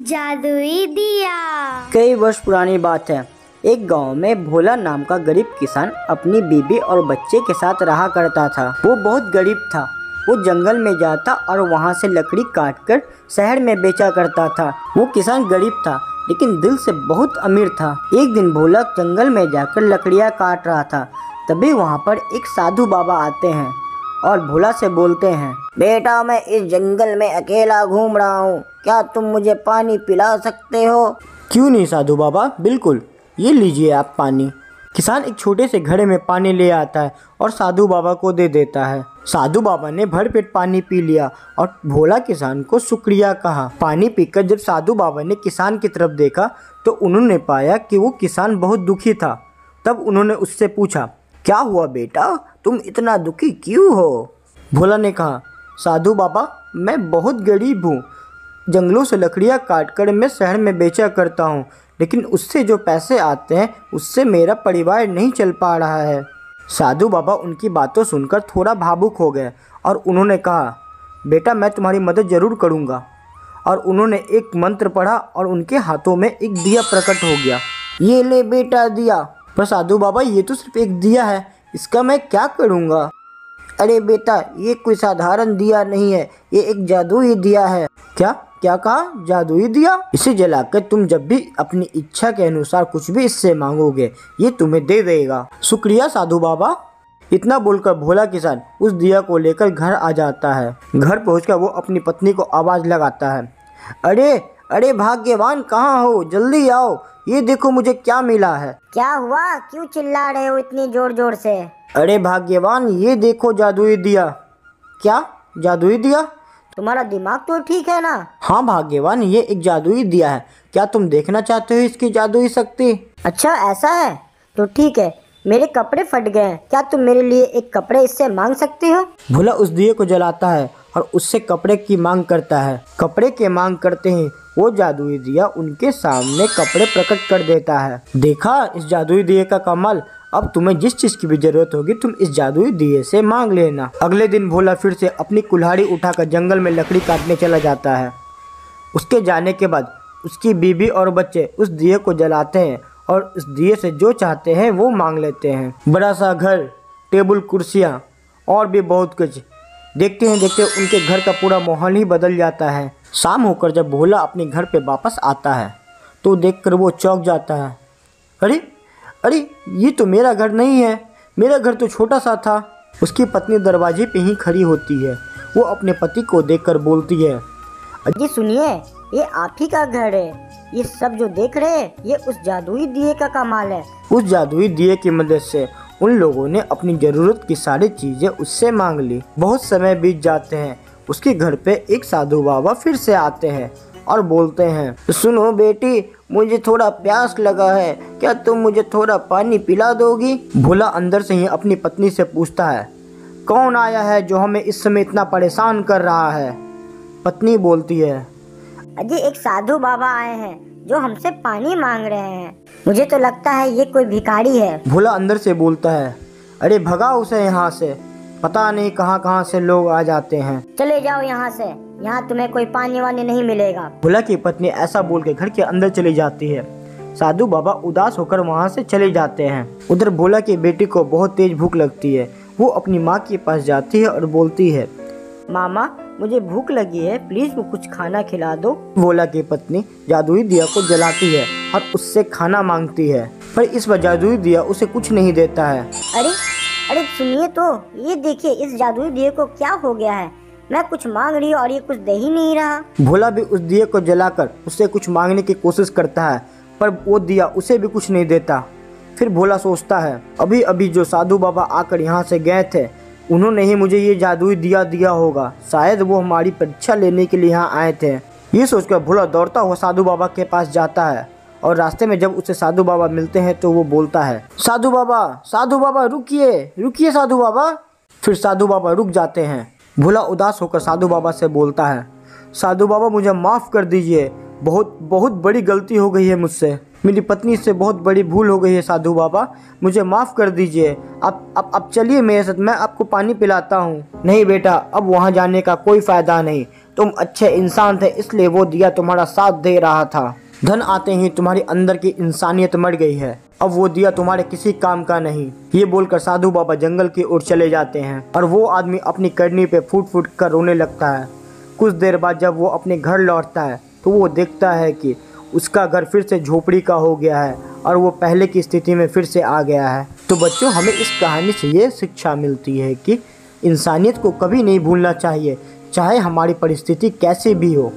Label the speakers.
Speaker 1: जादुई दिया।
Speaker 2: कई वर्ष पुरानी बात है। एक गांव में भोला नाम का गरीब किसान अपनी बीबी और बच्चे के साथ रहा करता था। वो बहुत गरीब था। वो जंगल में जाता और वहां से लकड़ी काटकर शहर में बेचा करता था। वो किसान गरीब था लेकिन दिल से बहुत अमीर था। एक दिन भोला जंगल में जाकर लकड़ियां काट रहा था। तभी वहां पर एक साधु बाबा आते हैं और भोला से बोलते हैं, बेटा मैं इस जंगल में अकेला घूम रहा हूँ, क्या तुम मुझे पानी पिला सकते हो? क्यों नहीं साधु बाबा, बिल्कुल, ये लीजिए आप पानी। किसान एक छोटे से घड़े में पानी ले आता है और साधु बाबा को दे देता है। साधु बाबा ने भरपेट पानी पी लिया और भोला किसान को शुक्रिया कहा। पानी पीकर जब साधु बाबा ने किसान की तरफ देखा तो उन्होंने पाया कि वो किसान बहुत दुखी था। तब उन्होंने उससे पूछा, क्या हुआ बेटा, तुम इतना दुखी क्यों हो? भोला ने कहा, साधु बाबा मैं बहुत गरीब हूँ। जंगलों से लकड़ियाँ काटकर मैं शहर में बेचा करता हूँ, लेकिन उससे जो पैसे आते हैं उससे मेरा परिवार नहीं चल पा रहा है। साधु बाबा उनकी बातों सुनकर थोड़ा भावुक हो गए और उन्होंने कहा, बेटा मैं तुम्हारी मदद ज़रूर करूँगा। और उन्होंने एक मंत्र पढ़ा और उनके हाथों में एक दिया प्रकट हो गया। ये ले बेटा दिया। पर साधु बाबा ये तो सिर्फ एक दिया है, इसका मैं क्या करूँगा? अरे बेटा ये कोई साधारण दिया नहीं है, ये एक जादुई दिया है। क्या क्या कहा? जादुई दिया? इसे जलाकर तुम जब भी अपनी इच्छा के अनुसार कुछ भी इससे मांगोगे ये तुम्हें दे देगा। शुक्रिया साधु बाबा। इतना बोलकर भोला किसान उस दिया को लेकर घर आ जाता है। घर पहुंचकर वो अपनी पत्नी को आवाज लगाता है, अरे अरे भाग्यवान कहाँ हो, जल्दी आओ, ये देखो मुझे क्या मिला है।
Speaker 1: क्या हुआ, क्यों चिल्ला रहे हो इतनी जोर जोर से?
Speaker 2: अरे भाग्यवान ये देखो जादुई दिया। क्या जादुई दिया?
Speaker 1: तुम्हारा दिमाग तो ठीक है ना?
Speaker 2: हाँ भाग्यवान, ये एक जादुई दिया है। क्या तुम देखना चाहते हो इसकी जादुई शक्ति?
Speaker 1: अच्छा ऐसा है तो ठीक है। मेरे कपड़े फट गए हैं, क्या तुम मेरे लिए एक कपड़े इससे मांग सकते हो?
Speaker 2: भोला उस दिए को जलाता है और उससे कपड़े की मांग करता है। कपड़े की मांग करते ही वो जादुई दिया उनके सामने कपड़े प्रकट कर देता है। देखा इस जादुई दिए का कमाल। अब तुम्हें जिस चीज की भी जरूरत होगी तुम इस जादुई दिए से मांग लेना। अगले दिन भोला फिर से अपनी कुल्हाड़ी उठाकर जंगल में लकड़ी काटने चला जाता है। उसके जाने के बाद उसकी बीबी और बच्चे उस दिए को जलाते हैं और उस दिए से जो चाहते हैं वो मांग लेते हैं। बड़ा सा घर, टेबल, कुर्सियाँ और भी बहुत कुछ। देखते हैं देखते उनके घर का पूरा माहौल ही बदल जाता है। शाम होकर जब भोला अपने घर पे वापस आता है तो देखकर वो चौंक जाता है। अरे अरे ये तो मेरा घर नहीं है, मेरा घर तो छोटा सा था। उसकी पत्नी दरवाजे पे ही खड़ी होती है। वो अपने पति को देखकर बोलती है,
Speaker 1: जी सुनिए, ये आप ही का घर है। ये सब जो देख रहे हैं ये उस जादुई दिए का कमाल है।
Speaker 2: उस जादुई दिए की मदद से उन लोगों ने अपनी जरूरत की सारी चीजें उससे मांग ली। बहुत समय बीत जाते हैं। उसके घर पे एक साधु बाबा फिर से आते हैं और बोलते हैं, सुनो बेटी, मुझे थोड़ा प्यास लगा है, क्या तुम मुझे थोड़ा पानी पिला दोगी? भोला अंदर से ही अपनी पत्नी से पूछता है, कौन आया है जो हमें इस समय इतना परेशान कर रहा है? पत्नी बोलती है,
Speaker 1: अजी एक साधु बाबा आए हैं जो हमसे पानी मांग रहे हैं। मुझे तो लगता है ये कोई भिखारी है।
Speaker 2: भोला अंदर से बोलता है, अरे भगाओ उसे यहाँ से, पता नहीं कहाँ कहाँ से लोग आ जाते हैं।
Speaker 1: चले जाओ यहाँ से, यहाँ तुम्हें कोई पानी वानी नहीं मिलेगा।
Speaker 2: भोला की पत्नी ऐसा बोल के घर के अंदर चली जाती है। साधु बाबा उदास होकर वहाँ से चले जाते हैं। उधर भोला की बेटी को बहुत तेज भूख लगती है। वो अपनी माँ के पास जाती है और बोलती है, मामा मुझे भूख लगी है, प्लीज वो कुछ खाना खिला दो। भोला की पत्नी जादुई दिया को जलाती है और उससे खाना मांगती है, पर इस बार जादुई दिया उसे कुछ नहीं देता है।
Speaker 1: अरे अरे सुनिए तो, ये देखिए इस जादुई दिए को क्या हो गया है। मैं कुछ मांग रही हूँ और ये कुछ दे ही नहीं रहा।
Speaker 2: भोला भी उस दिए को जलाकर उससे कुछ मांगने की कोशिश करता है, पर वो दिया उसे भी कुछ नहीं देता। फिर भोला सोचता है, अभी अभी जो साधु बाबा आकर यहाँ से गए थे उन्होंने ही मुझे ये जादुई दिया दिया होगा। शायद वो हमारी परीक्षा लेने के लिए यहाँ आए थे। ये सोचकर भोला दौड़ता हुआ साधु बाबा के पास जाता है और रास्ते में जब उसे साधु बाबा मिलते हैं तो वो बोलता है, साधु बाबा रुकिए रुकिए साधु बाबा। फिर साधु बाबा रुक जाते हैं। भोला उदास होकर साधु बाबा से बोलता है, साधु बाबा मुझे माफ़ कर दीजिए, बहुत बहुत बड़ी गलती हो गई है मुझसे, मेरी पत्नी से बहुत बड़ी भूल हो गई है साधु बाबा, मुझे माफ़ कर दीजिए। अब चलिए मेरे साथ, मैं आपको पानी पिलाता हूँ। नहीं बेटा, अब वहाँ जाने का कोई फ़ायदा नहीं, तुम अच्छे इंसान थे इसलिए वो दिया तुम्हारा साथ दे रहा था। धन आते ही तुम्हारी अंदर की इंसानियत मर गई है, अब वो दिया तुम्हारे किसी काम का नहीं। ये बोलकर साधु बाबा जंगल की ओर चले जाते हैं और वो आदमी अपनी करनी पे फूट फूट कर रोने लगता है। कुछ देर बाद जब वो अपने घर लौटता है तो वो देखता है कि उसका घर फिर से झोपड़ी का हो गया है और वो पहले की स्थिति में फिर से आ गया है। तो बच्चों, हमें इस कहानी से ये शिक्षा मिलती है कि इंसानियत को कभी नहीं भूलना चाहिए, चाहे हमारी परिस्थिति कैसी भी हो।